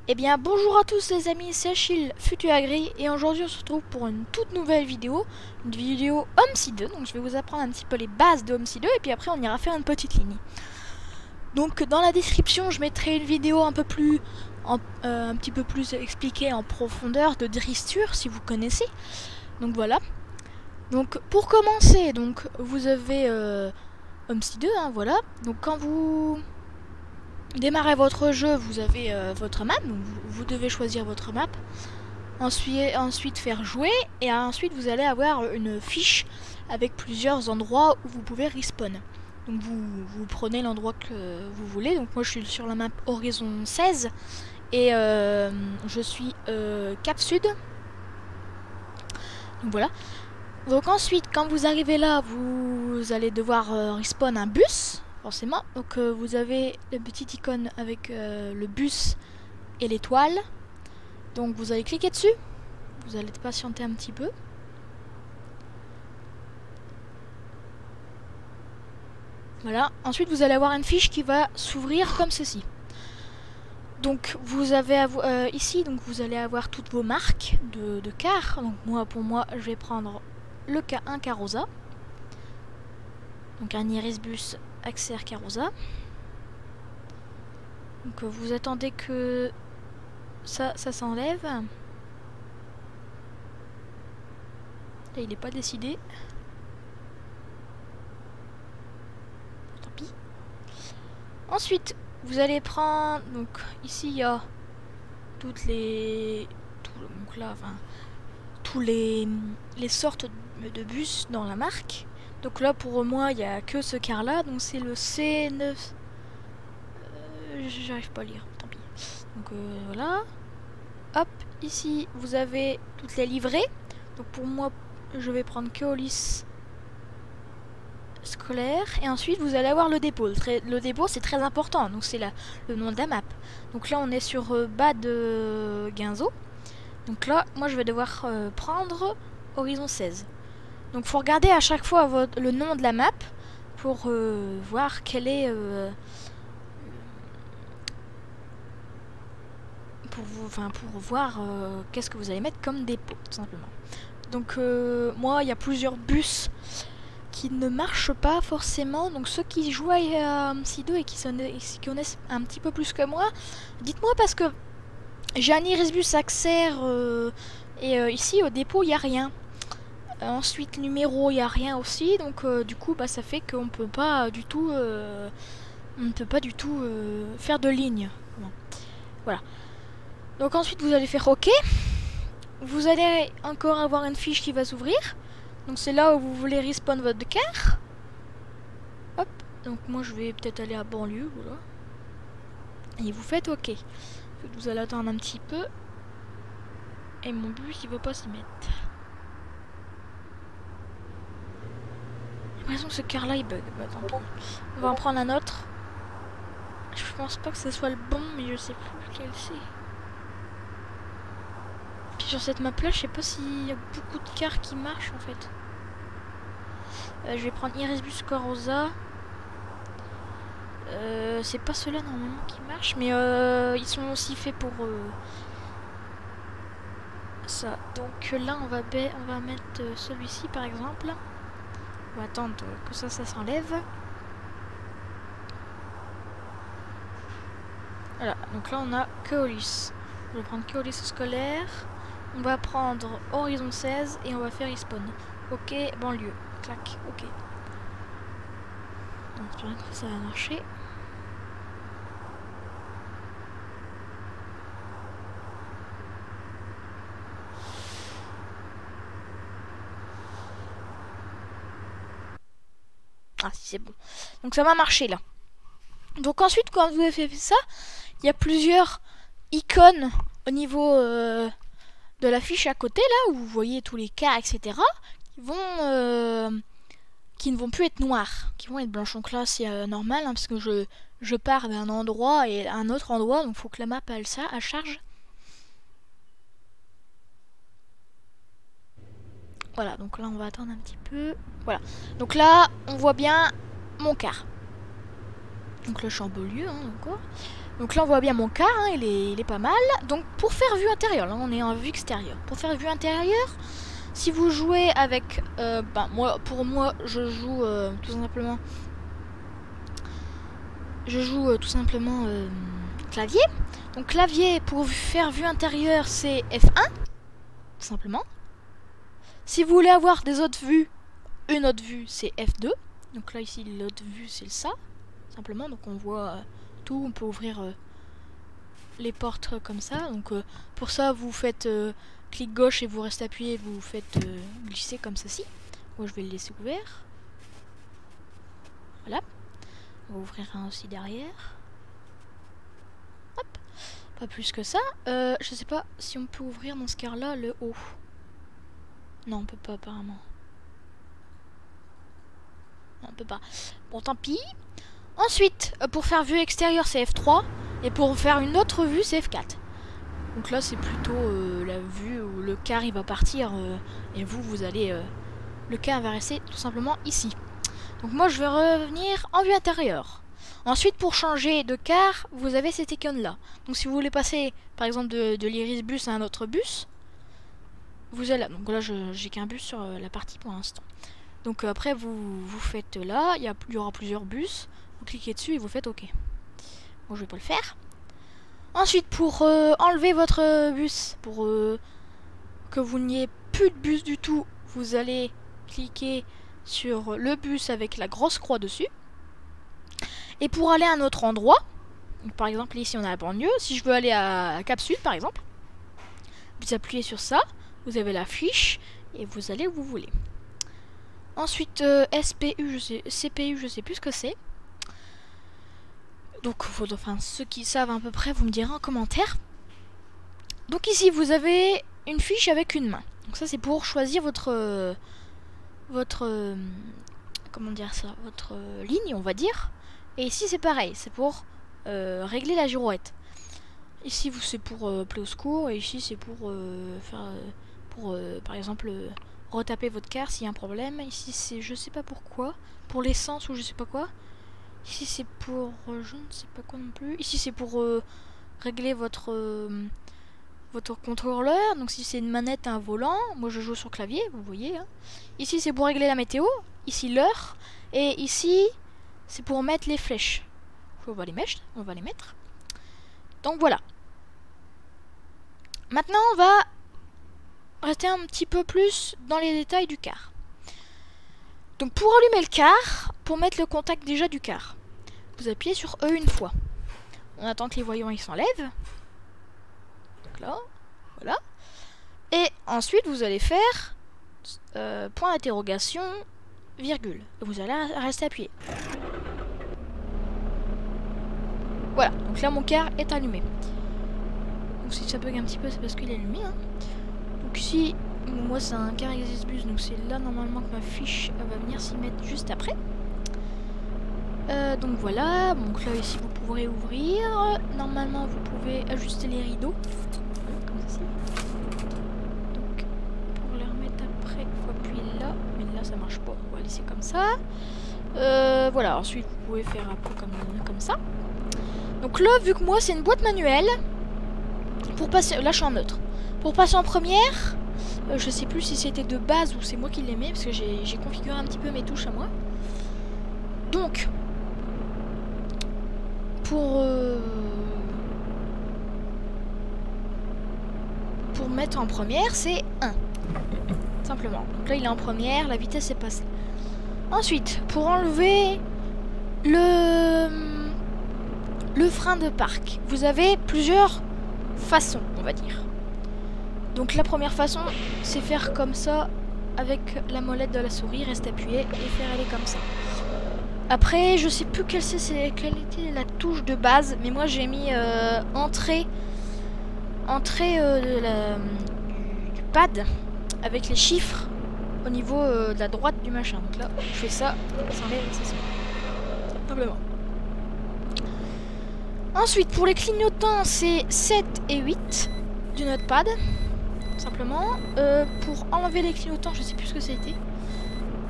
Eh bien bonjour à tous les amis, c'est Achille Futuagri et aujourd'hui on se retrouve pour une toute nouvelle vidéo, une vidéo Homesy 2. Donc je vais vous apprendre un petit peu les bases de Homesy 2 et puis après on ira faire une petite ligne. Donc dans la description je mettrai une vidéo un petit peu plus expliquée en profondeur de Dristur si vous connaissez. Donc voilà. Donc pour commencer, donc vous avez Homesy 2, hein, voilà. Donc quand vous démarrez votre jeu, vous avez votre map, donc vous devez choisir votre map. Ensuite faire jouer, et ensuite vous allez avoir une fiche avec plusieurs endroits où vous pouvez respawn. Donc vous prenez l'endroit que vous voulez. Donc moi je suis sur la map Horizon 16 et je suis Cap Sud. Donc voilà. Donc ensuite quand vous arrivez là, vous allez devoir respawn un bus. Forcément, donc vous avez le petit icône avec le bus et l'étoile. Donc vous allez cliquer dessus. Vous allez patienter un petit peu. Voilà. Ensuite vous allez avoir une fiche qui va s'ouvrir comme ceci. Donc vous avez ici, donc vous allez avoir toutes vos marques de car. Donc pour moi, je vais prendre le K1 Karosa. Donc un Irisbus Axer Karosa. Donc vous attendez que ça s'enlève. Là il n'est pas décidé. Tant pis. Ensuite vous allez prendre, donc ici il y a toutes les tous les sortes de bus dans la marque. Donc là pour moi il n'y a que ce car là, donc c'est le C9. J'arrive pas à lire, tant pis. Donc voilà. Hop, ici vous avez toutes les livrées. Donc pour moi je vais prendre Keolis scolaire. Et ensuite vous allez avoir le dépôt. Le dépôt c'est très important, donc c'est le nom de la map. Donc là on est sur Bad Guinzo. Donc là moi je vais devoir prendre Horizon 16. Donc faut regarder à chaque fois le nom de la map pour voir quel est pour voir qu'est-ce que vous allez mettre comme dépôt tout simplement. Donc moi il y a plusieurs bus qui ne marchent pas forcément, donc ceux qui jouent à Homesy 2 et qui connaissent un petit peu plus que moi, dites-moi, parce que j'ai un Irisbus Axer et ici au dépôt il n'y a rien. Ensuite numéro il n'y a rien aussi, donc du coup bah, ça fait qu'on peut pas du tout faire de ligne. Bon. Voilà. Donc ensuite vous allez faire OK. Vous allez encore avoir une fiche qui va s'ouvrir. Donc c'est là où vous voulez respawn votre car. Hop. Donc moi je vais peut-être aller à banlieue, voilà. Et vous faites OK. Vous allez attendre un petit peu. Et mon bus il va pas s'y mettre. J'ai l'impression que ce car là il bug. Bah tant pis. On va en prendre un autre. Je pense pas que ce soit le bon, mais je sais plus lequel c'est. Puis sur cette map là, je sais pas s'il y a beaucoup de cars qui marchent en fait. Je vais prendre Irisbus Karosa. C'est pas ceux-là normalement qui marchent, mais ils sont aussi faits pour ça. Donc là on va mettre celui-ci par exemple. On va attendre que ça s'enlève. Voilà, donc là on a Keolis. On va prendre Keolis scolaire. On va prendre Horizon 16 et on va faire respawn. OK, banlieue. Clac, OK. J'espère que ça va marcher. Ah si, c'est bon. Donc ça va marcher là. Donc ensuite quand vous avez fait ça, il y a plusieurs icônes au niveau de la fiche à côté là où vous voyez tous les cas, etc. qui ne vont plus être noirs, qui vont être blanches. Donc là c'est normal, hein, parce que je pars d'un endroit et à un autre endroit, donc il faut que la map elle charge. Voilà, donc là on va attendre un petit peu. Voilà, donc là on voit bien mon car. Donc là je suis en banlieue, hein, encore. Donc là on voit bien mon car, hein, il est pas mal. Donc pour faire vue intérieure, là on est en vue extérieure. Pour faire vue intérieure, si vous jouez avec... pour moi je joue tout simplement... clavier. Donc clavier pour faire vue intérieure c'est F1, tout simplement. Si vous voulez avoir des autres vues, une autre vue c'est F2. Donc là ici l'autre vue c'est ça, simplement. Donc on voit tout, on peut ouvrir les portes comme ça. Donc pour ça vous faites clic gauche et vous restez appuyé, vous faites glisser comme ceci. Moi je vais le laisser ouvert. Voilà. On va ouvrir un aussi derrière. Hop. Pas plus que ça. Je sais pas si on peut ouvrir dans ce cas là le haut. Non on peut pas apparemment. Non, on peut pas. Bon tant pis. Ensuite pour faire vue extérieure c'est F3. Et pour faire une autre vue c'est F4. Donc là c'est plutôt la vue où le car il va partir et vous allez... le car va rester tout simplement ici. Donc moi je vais revenir en vue intérieure. Ensuite pour changer de car, vous avez cette icône là. Donc si vous voulez passer par exemple de l'Iris bus à un autre bus, vous allez là. Donc là j'ai qu'un bus sur la partie pour l'instant. Donc après vous faites là, il y aura plusieurs bus. Vous cliquez dessus et vous faites OK. Bon je vais pas le faire. Ensuite pour enlever votre bus, pour que vous n'ayez plus de bus du tout, vous allez cliquer sur le bus avec la grosse croix dessus. Et pour aller à un autre endroit, donc par exemple ici on a la banlieue, si je veux aller à Cap Sud par exemple, vous appuyez sur ça, vous avez la fiche et vous allez où vous voulez. Ensuite CPU, CPU je sais plus ce que c'est. Donc enfin ceux qui savent à peu près vous me direz en commentaire. Donc ici vous avez une fiche avec une main. Donc ça c'est pour choisir votre comment dire ça, votre ligne on va dire. Et ici c'est pareil, c'est pour régler la girouette. Ici c'est pour appeler au secours et ici c'est pour par exemple retaper votre car s'il y a un problème. Ici c'est je sais pas pourquoi, pour l'essence ou je sais pas quoi. Ici c'est pour je ne sais pas quoi non plus. Ici c'est pour régler votre contrôleur. Donc si c'est une manette, un volant, moi je joue sur clavier, vous voyez. Hein. Ici c'est pour régler la météo. Ici l'heure. Et ici c'est pour mettre les flèches. On va les mettre. Donc voilà. Maintenant on va rester un petit peu plus dans les détails du car. Donc pour allumer le car, pour mettre le contact déjà du car, vous appuyez sur E une fois. On attend que les voyants ils s'enlèvent. Donc là, voilà. Et ensuite vous allez faire point d'interrogation, virgule. Et vous allez rester appuyé. Voilà, donc là mon car est allumé. Donc si ça bug un petit peu c'est parce qu'il est allumé. Hein. Donc ici, moi c'est un car Exis bus, donc c'est là normalement que ma fiche va venir s'y mettre juste après. Donc voilà, donc là ici vous pourrez ouvrir. Normalement vous pouvez ajuster les rideaux. Voilà, comme ceci. Donc pour les remettre après, il faut appuyer là. Mais là ça marche pas, on va laisser comme ça. Voilà, ensuite vous pouvez faire un peu comme ça. Donc là, vu que moi c'est une boîte manuelle, pour passer, là je suis en neutre. Pour passer en première, je sais plus si c'était de base ou c'est moi qui l'aimais parce que j'ai configuré un petit peu mes touches à moi. Donc, pour mettre en première, c'est 1. Simplement. Donc là il est en première, la vitesse est passée. Ensuite, pour enlever le frein de parc, vous avez plusieurs façons, on va dire. Donc la première façon, c'est faire comme ça avec la molette de la souris, reste appuyé et faire aller comme ça. Après, je sais plus quelle était la touche de base, mais moi j'ai mis entrée du pad avec les chiffres au niveau de la droite du machin. Donc là, je fais ça, ça enlève, c'est ça. Simplement. Ensuite, pour les clignotants, c'est 7 et 8 du notepad. Simplement. Pour enlever les clignotants, je sais plus ce que c'était.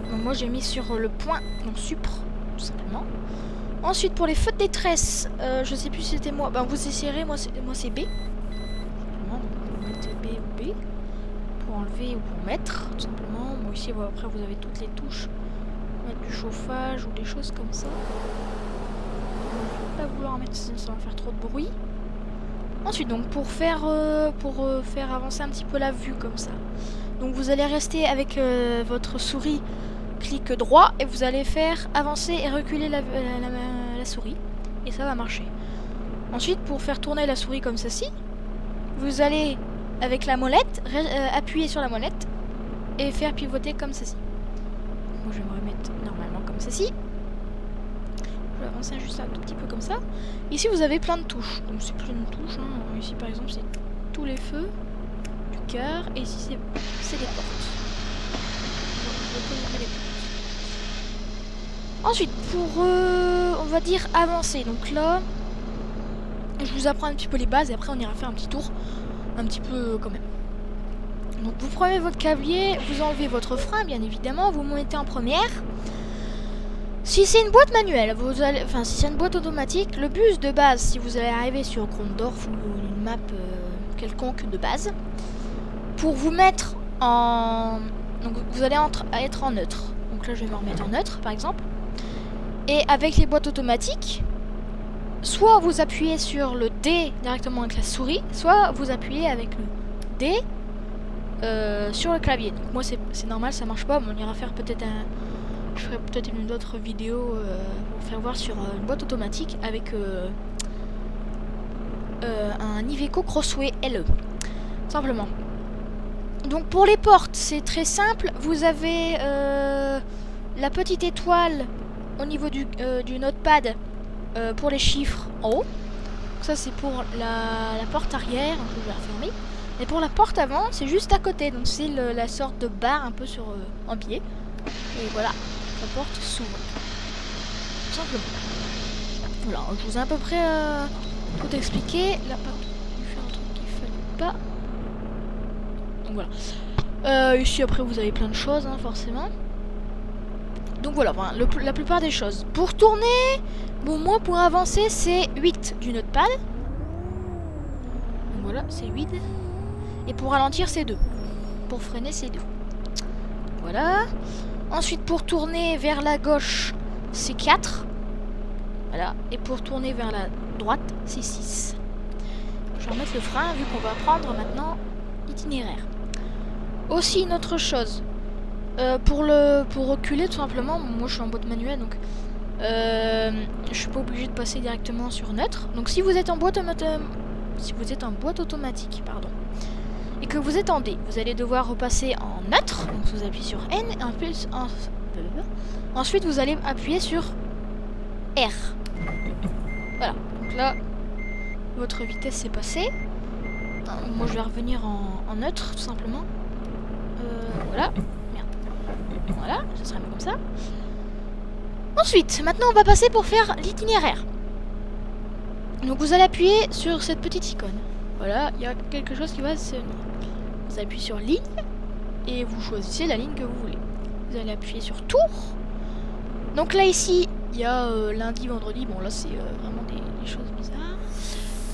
Donc moi, j'ai mis sur le point, donc supre, tout simplement. Ensuite pour les feux de détresse, je sais plus si c'était moi. Ben vous essayerez, moi c'est B. Simplement, vous mettez B ou B pour enlever ou pour mettre, tout simplement. Moi ici, bon, après vous avez toutes les touches. Mettre du chauffage ou des choses comme ça. Je vais pas vouloir en mettre, sinon ça va faire trop de bruit. Ensuite donc pour faire avancer un petit peu la vue comme ça. Donc vous allez rester avec votre souris clic droit et vous allez faire avancer et reculer la souris et ça va marcher. Ensuite pour faire tourner la souris comme ceci, vous allez avec la molette appuyer sur la molette et faire pivoter comme ceci. Moi je vais me remettre normalement comme ceci. Je vais avancer juste un tout petit peu comme ça. Ici vous avez plein de touches, donc c'est plein de touches. Hein. Ici par exemple c'est tous les feux du cœur et ici c'est les portes. Donc, je vais poser les portes. Ensuite pour on va dire avancer, donc là je vous apprends un petit peu les bases et après on ira faire un petit tour un petit peu quand même. Donc vous prenez votre cavalier, vous enlevez votre frein bien évidemment, vous mettez en première. Si c'est une boîte manuelle, si c'est une boîte automatique, le bus de base, si vous allez arriver sur Grundorf ou une map quelconque de base, pour vous mettre en... Donc vous allez être en neutre. Donc là je vais me remettre en neutre par exemple. Et avec les boîtes automatiques, soit vous appuyez sur le D directement avec la souris, soit vous appuyez avec le D sur le clavier. Donc moi c'est normal, ça marche pas, mais on ira faire peut-être un... Je ferai peut-être une autre vidéo pour faire voir sur une boîte automatique avec un Iveco Crossway LE. Simplement. Donc pour les portes, c'est très simple. Vous avez la petite étoile au niveau du notepad pour les chiffres en haut. Ça c'est pour la porte arrière, donc je vais la refermer. Et pour la porte avant, c'est juste à côté. Donc c'est la sorte de barre un peu sur en biais. Et voilà. La porte s'ouvre. Tout simplement. Voilà, je vous ai à peu près tout expliqué. Là, pardon, je vais faire un truc qu'il fallait pas. Donc voilà. Ici, après, vous avez plein de choses, hein, forcément. Donc voilà, enfin, la plupart des choses. Pour tourner, bon, moi, pour avancer, c'est 8 du notepad. Donc voilà, c'est 8. Et pour ralentir, c'est 2. Pour freiner, c'est 2. Voilà. Ensuite, pour tourner vers la gauche, c'est 4. Voilà. Et pour tourner vers la droite, c'est 6. Je vais remettre le frein, vu qu'on va prendre maintenant l'itinéraire. Aussi, une autre chose. Pour reculer, tout simplement, moi je suis en boîte manuelle, donc je suis pas obligé de passer directement sur neutre. Donc si vous êtes en boîte automatique, pardon, et que vous êtes en D, vous allez devoir repasser en neutre. Donc vous appuyez sur N et ensuite vous allez appuyer sur R. Voilà. Donc là, votre vitesse est passée. Moi je vais revenir en neutre tout simplement. Voilà. Merde. Voilà, ça sera mieux comme ça. Ensuite, maintenant on va passer pour faire l'itinéraire. Donc vous allez appuyer sur cette petite icône. Voilà, il y a quelque chose qui va se... Vous appuyez sur ligne et vous choisissez la ligne que vous voulez. Vous allez appuyer sur tour. Donc là ici, il y a lundi, vendredi. Bon là c'est vraiment des choses bizarres.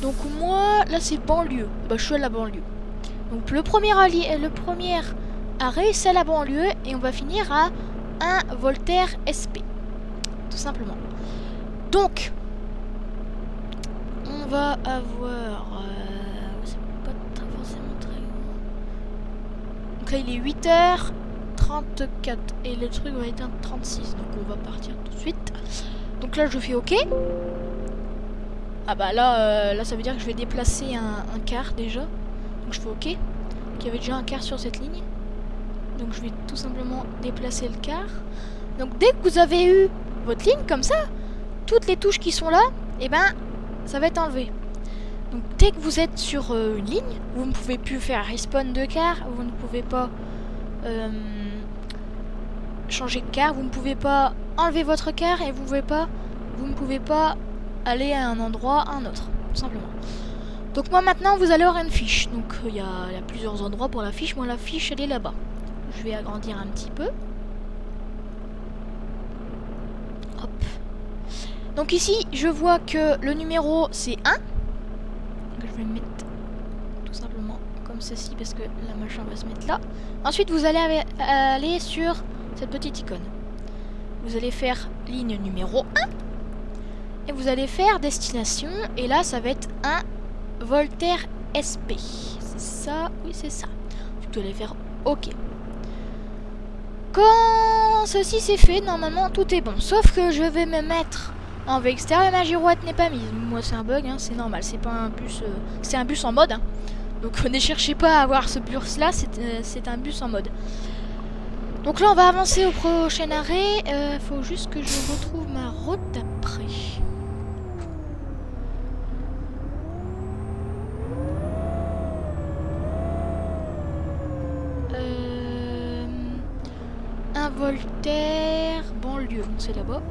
Donc moi, là c'est banlieue. Bah je suis à la banlieue. Donc le premier arrêt c'est la banlieue et on va finir à 1 Voltaire SP. Tout simplement. Donc on va avoir... c'est pas forcément très grand. Donc là il est 8h34 et le truc va être 36. Donc on va partir tout de suite. Donc là je fais OK. Ah bah là, là ça veut dire que je vais déplacer un quart déjà. Donc je fais OK. Il y avait déjà un quart sur cette ligne. Donc je vais tout simplement déplacer le quart. Donc dès que vous avez eu votre ligne comme ça, toutes les touches qui sont là, et ben ça va être enlevé. Donc dès que vous êtes sur une ligne, vous ne pouvez plus faire respawn de quart, vous ne pouvez pas changer de quart, vous ne pouvez pas enlever votre quart et vous ne pouvez pas aller à un endroit à un autre, tout simplement. Donc moi maintenant vous allez avoir une fiche. Donc il y a plusieurs endroits pour la fiche. Moi la fiche elle est là-bas. Je vais agrandir un petit peu. Hop. Donc ici, je vois que le numéro c'est 1. Donc, je vais le mettre tout simplement comme ceci parce que la machin va se mettre là. Ensuite, vous allez aller sur cette petite icône. Vous allez faire ligne numéro 1. Et vous allez faire destination. Et là, ça va être un Voltaire SP. C'est ça? Oui, c'est ça. Vous allez faire OK. Quand ceci c'est fait, normalement tout est bon. Sauf que je vais me mettre en vue extérieure et ma girouette n'est pas mise. Moi c'est un bug, hein, c'est normal. C'est pas un bus, c'est un bus en mode. Hein. Donc ne cherchez pas à avoir ce bus là, c'est un bus en mode. Donc là on va avancer au prochain arrêt. Faut juste que je retrouve ma route d'après. Un Voltaire, banlieue, c'est là-bas.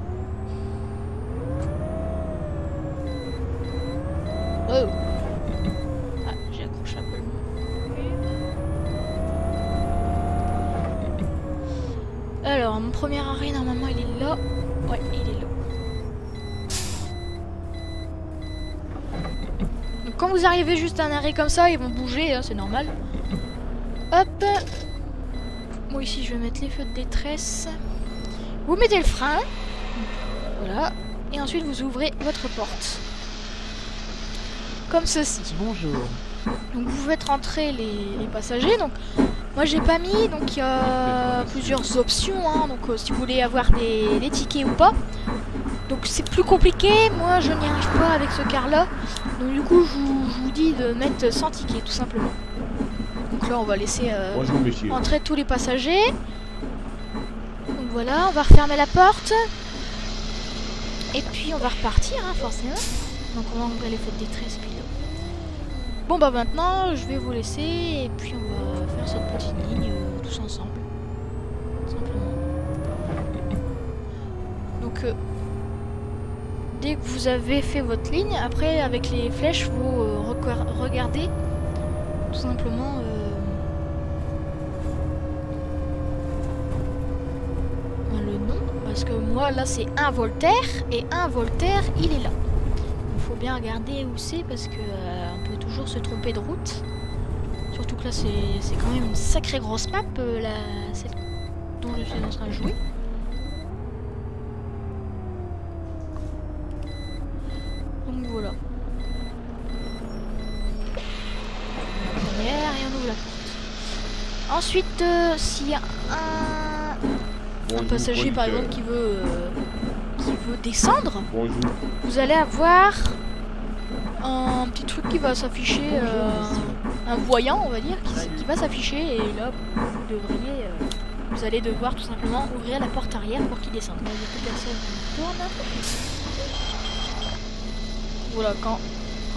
Oh. Ah, j'ai accroché un peu le mot. Alors, mon premier arrêt, normalement, il est là. Ouais, il est là. Donc, quand vous arrivez juste à un arrêt comme ça, ils vont bouger, hein, c'est normal. Hop. Moi, ici, je vais mettre les feux de détresse. Vous mettez le frein. Voilà. Et ensuite, vous ouvrez votre porte. Comme ceci. Bonjour. Donc vous faites rentrer les passagers. Donc moi j'ai pas mis, donc il y a plusieurs options. Hein. Donc si vous voulez avoir des tickets ou pas. Donc c'est plus compliqué. Moi je n'y arrive pas avec ce car là. Donc du coup je vous dis de mettre 100 tickets tout simplement. Donc là on va laisser entrer tous les passagers. Donc voilà, on va refermer la porte. Et puis on va repartir hein, forcément. Donc on va ouvrir les feux de détresse puis là. Bon bah maintenant je vais vous laisser et puis on va faire cette petite ligne tous ensemble. Simplement. Donc dès que vous avez fait votre ligne, après avec les flèches vous regardez tout simplement le nom. Parce que moi là c'est un Voltaire et un Voltaire il est là. Il faut bien regarder où c'est parce que on peut toujours se tromper de route. Surtout que là c'est quand même une sacrée grosse map celle dont je suis en train de jouer. Donc voilà. Première et on ouvre la porte. Ensuite s'il y a un passager par exemple qui veut descendre, vous allez avoir un petit truc qui va s'afficher, un voyant on va dire, qui va s'afficher et là vous allez devoir tout simplement ouvrir la porte arrière pour qu'il descende. Là il n'y a plus personne qui tourne. Voilà, quand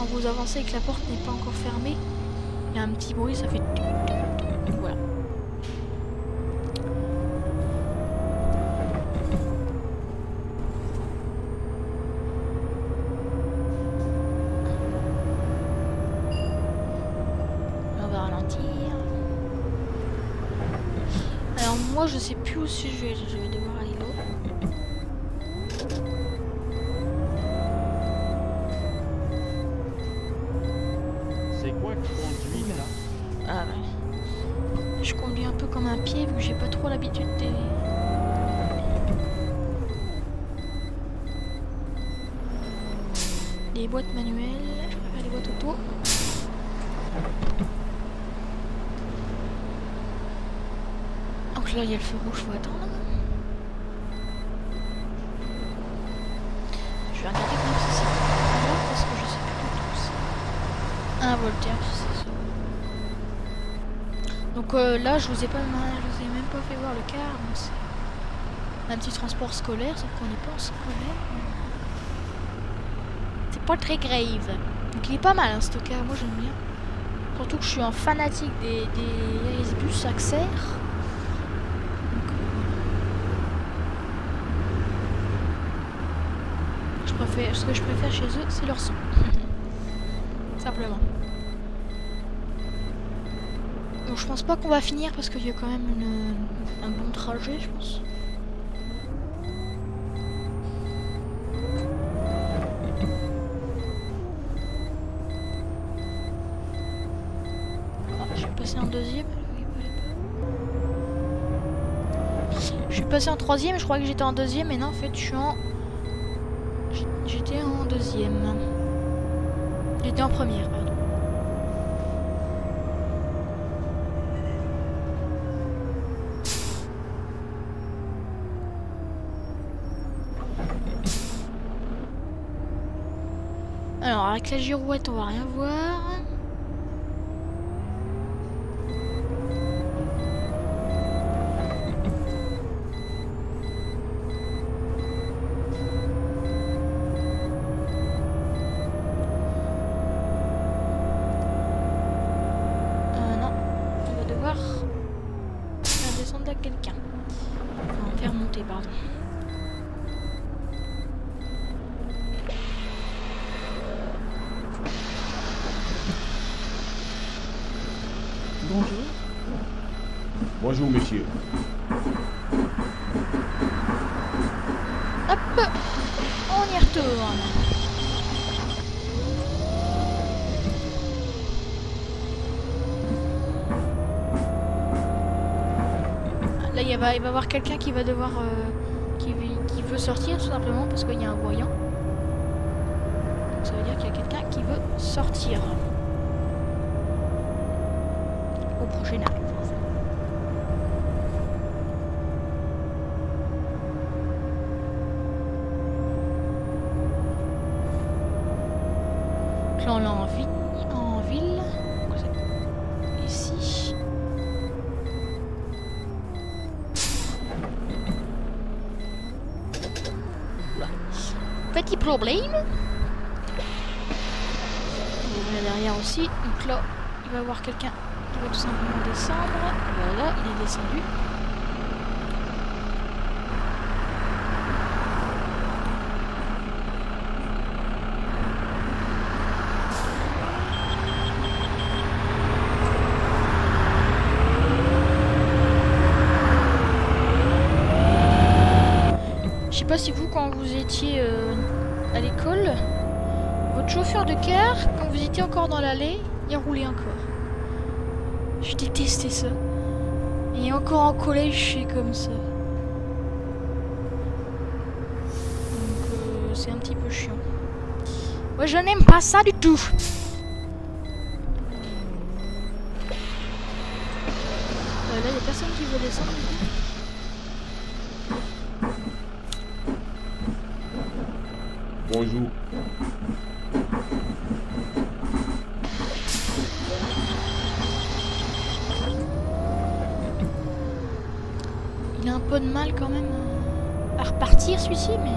vous avancez et que la porte n'est pas encore fermée, il y a un petit bruit, ça fait voilà. Alors moi je sais plus où je vais devoir aller là. C'est quoi que tu conduis là? Ah ouais. Je conduis un peu comme un pied vu que j'ai pas trop l'habitude des boîtes manuelles. Je préfère les boîtes auto. Donc là il y a le feu rouge, faut attendre. Je vais regarder comment ça s'appelle parce que je sais plus du tout ça. Un Voltaire, c'est ça. Donc là je vous ai même pas fait voir le car. C'est un petit transport scolaire, sauf qu'on n'est pas en scolaire. C'est pas très grave. Donc il est pas mal hein, ce car, moi j'aime bien. Surtout que je suis un fanatique des bus Axer. Ce que je préfère chez eux, c'est leur son. Simplement. Donc je pense pas qu'on va finir parce qu'il y a quand même un bon trajet, je pense. passé en deuxième. Je suis passé en troisième, je croyais que j'étais en deuxième, mais non, en fait, je suis en... J'étais en deuxième. J'étais en première, pardon. Alors, avec la girouette, on va rien voir. Non, on va devoir faire descendre à quelqu'un. Enfin, faire monter, pardon. Bonjour. Bonjour, monsieur. Hop, on y retourne. Là, il va y avoir quelqu'un qui va devoir... qui veut sortir, tout simplement, parce qu'il y a un voyant. Donc, ça veut dire qu'il y a quelqu'un qui veut sortir. Au prochain arrêt. Là, on l'a en ville. Ici. Petit problème. On est derrière aussi. Donc là, il va y avoir quelqu'un qui va tout simplement descendre. Voilà, il est descendu. Je sais pas si vous, quand vous étiez à l'école, votre chauffeur de car, quand vous étiez encore dans l'allée, il roulait encore. Je détestais ça. Et encore en collège, c'est comme ça. Donc c'est un petit peu chiant. Moi, je n'aime pas ça du tout. Là, il n'y a personne qui veut descendre du coup. Bonjour. Il a un peu de mal quand même à repartir celui-ci, mais...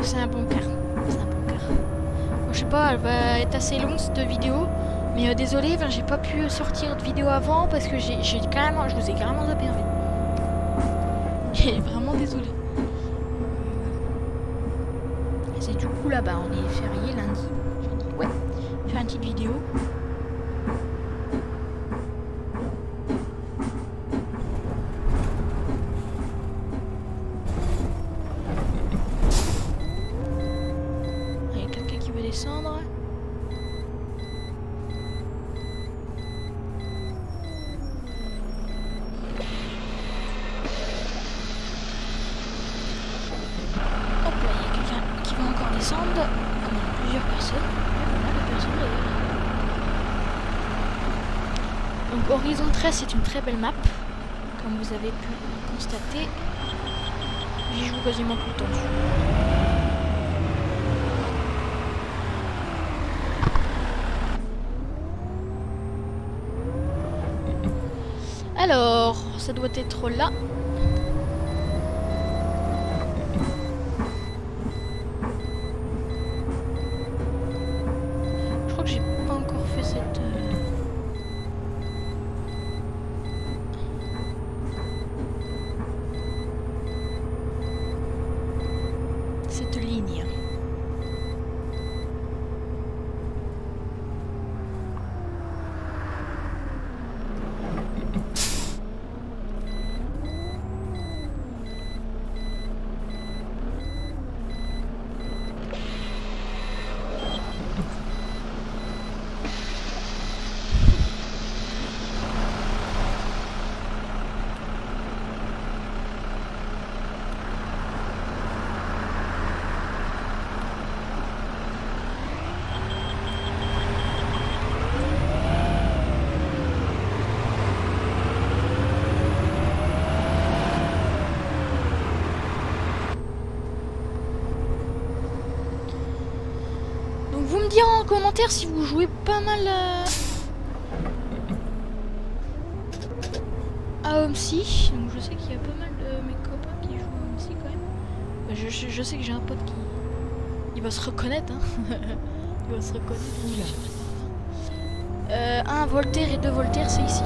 C'est un bon car. C'est un bon car. Bon, je sais pas, elle va être assez longue cette vidéo. Mais désolé, j'ai pas pu sortir de vidéo avant parce que je vous ai carrément zappé en fait. Vraiment désolé. C'est du coup là-bas, on est férié lundi. J'ai dit ouais, faire une petite vidéo. Il y a quelqu'un qui veut descendre. Plusieurs personnes. Pas mal de personnes d'ailleurs. Donc Horizon 13 c'est une très belle map. Comme vous avez pu constater. J'y joue quasiment tout le temps dessus. Alors, ça doit être là. Cette ligne. vous me direz en commentaire si vous jouez pas mal à Homsi. Donc je sais qu'il y a pas mal de mes copains qui jouent à Homsi quand même. Bah, je sais que j'ai un pote qui... Il va se reconnaître, hein. Il va se reconnaître. 1 Voltaire et 2 Voltaire, c'est ici.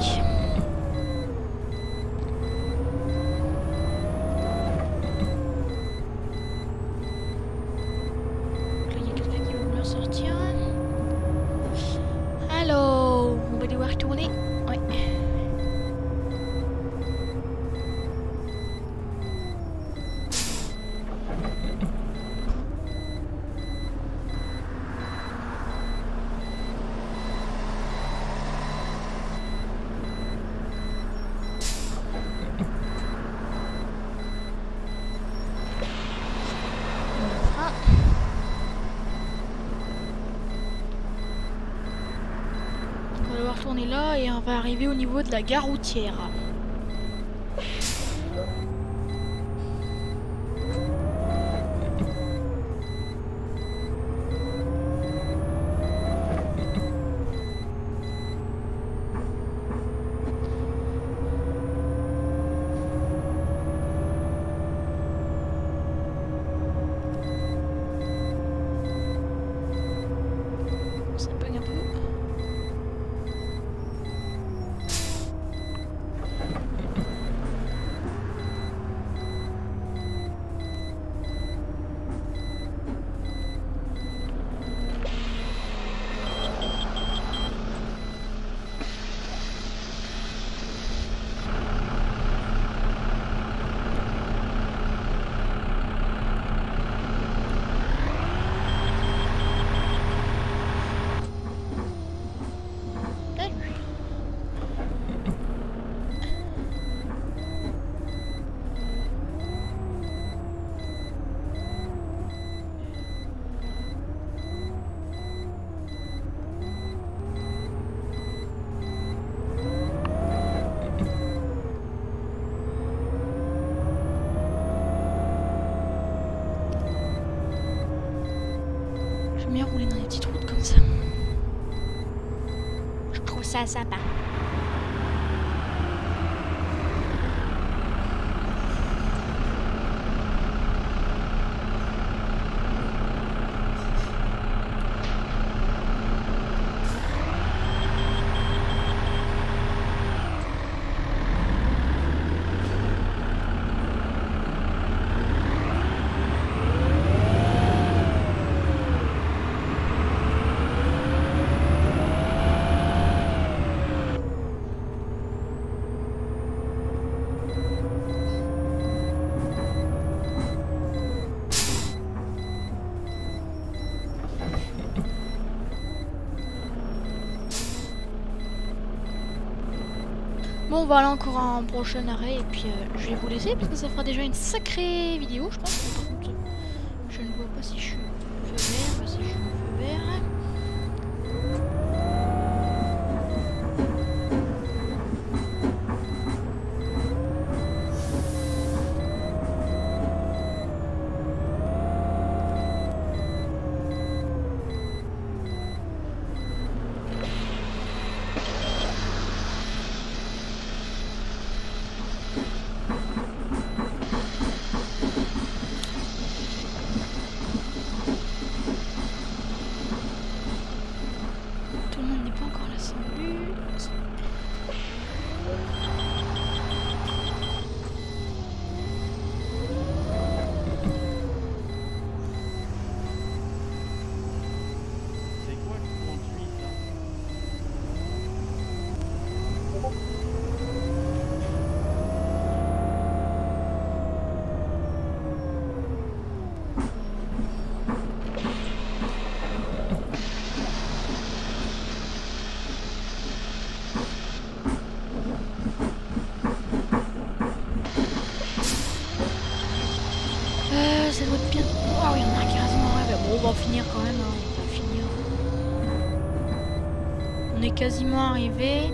Donc là, il y a quelqu'un qui va vouloir sortir. Alors, on va devoir retourner. Ouais. On va devoir tourner là et on va arriver au niveau de la gare routière. Ça bug un peu. J'aime bien rouler dans les petites routes comme ça. Je trouve ça sympa. Bon, on va aller encore à un prochain arrêt et puis je vais vous laisser parce que ça fera déjà une sacrée vidéo, je pense. Par contre, je ne vois pas si je suis feu vert, si je suis feu vert. Ça doit être bien. Oh, il y en a quasiment. Ouais, bon, on va finir quand même. Hein. On va finir. On est quasiment arrivé.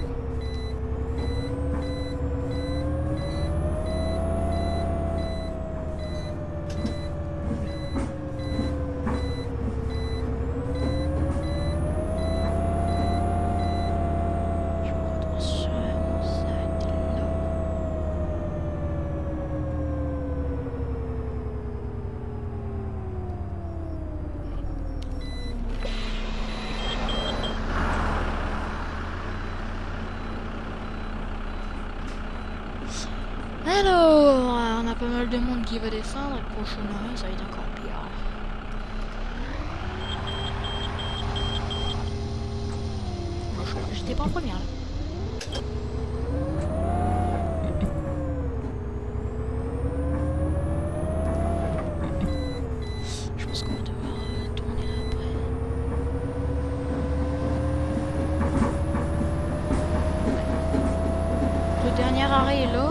Alors, on a pas mal de monde qui va descendre. Le prochain, ça va être encore pire. J'étais pas en première là. Je pense qu'on va devoir tourner là après. Le dernier arrêt est là.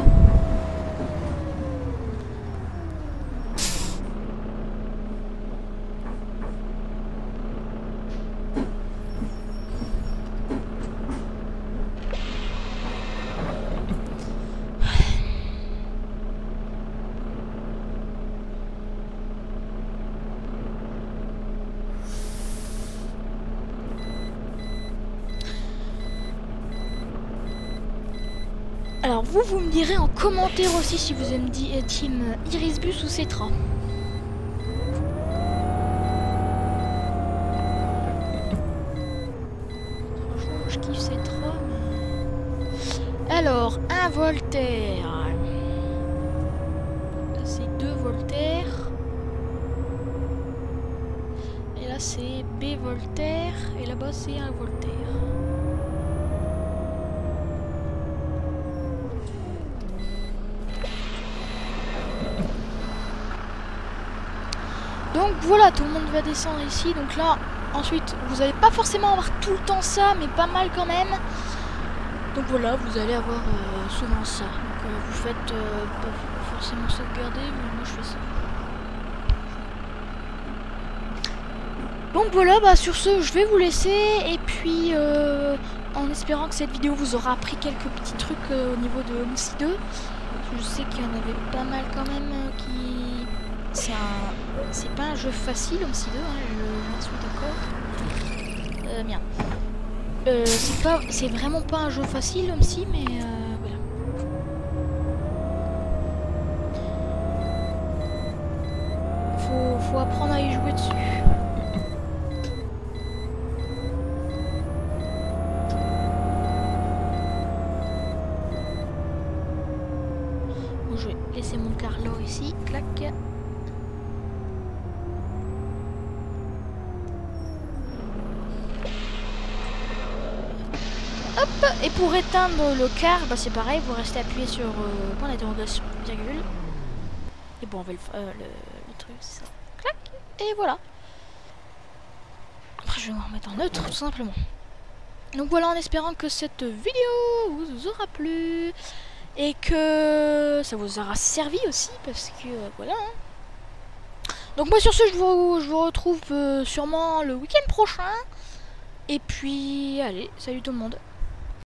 Alors vous me direz en commentaire aussi si vous aimez team Irisbus ou Cetra. Franchement je kiffe Cetra mais... Alors un Voltaire. Là c'est 2 Voltaires. Et là c'est B Voltaire. Et là-bas c'est un Voltaire. Donc voilà, tout le monde va descendre ici. Donc là, ensuite, vous n'allez pas forcément avoir tout le temps ça, mais pas mal quand même. Donc voilà, vous allez avoir souvent ça. Donc vous faites pas forcément sauvegarder, mais moi je fais ça. Donc voilà, bah sur ce, je vais vous laisser. Et puis, en espérant que cette vidéo vous aura appris quelques petits trucs au niveau de OMSI 2. Je sais qu'il y en avait pas mal quand même qui... C'est pas un jeu facile, OMSI 2, hein, j'en suis d'accord. Merde. C'est vraiment pas un jeu facile, OMSI, mais voilà. Faut apprendre à y jouer dessus. Bon, je vais laisser mon Carlo ici, clac. Hop, et pour éteindre le car, bah c'est pareil, vous restez appuyé sur point d'interrogation, virgule. Et bon, on va le truc, c'est ça. Clac, et voilà. Après, je vais me remettre en neutre, tout simplement. Donc voilà, en espérant que cette vidéo vous aura plu et que ça vous aura servi aussi, parce que voilà. Hein. Donc moi sur ce, je vous retrouve sûrement le week-end prochain. Et puis, allez, salut tout le monde.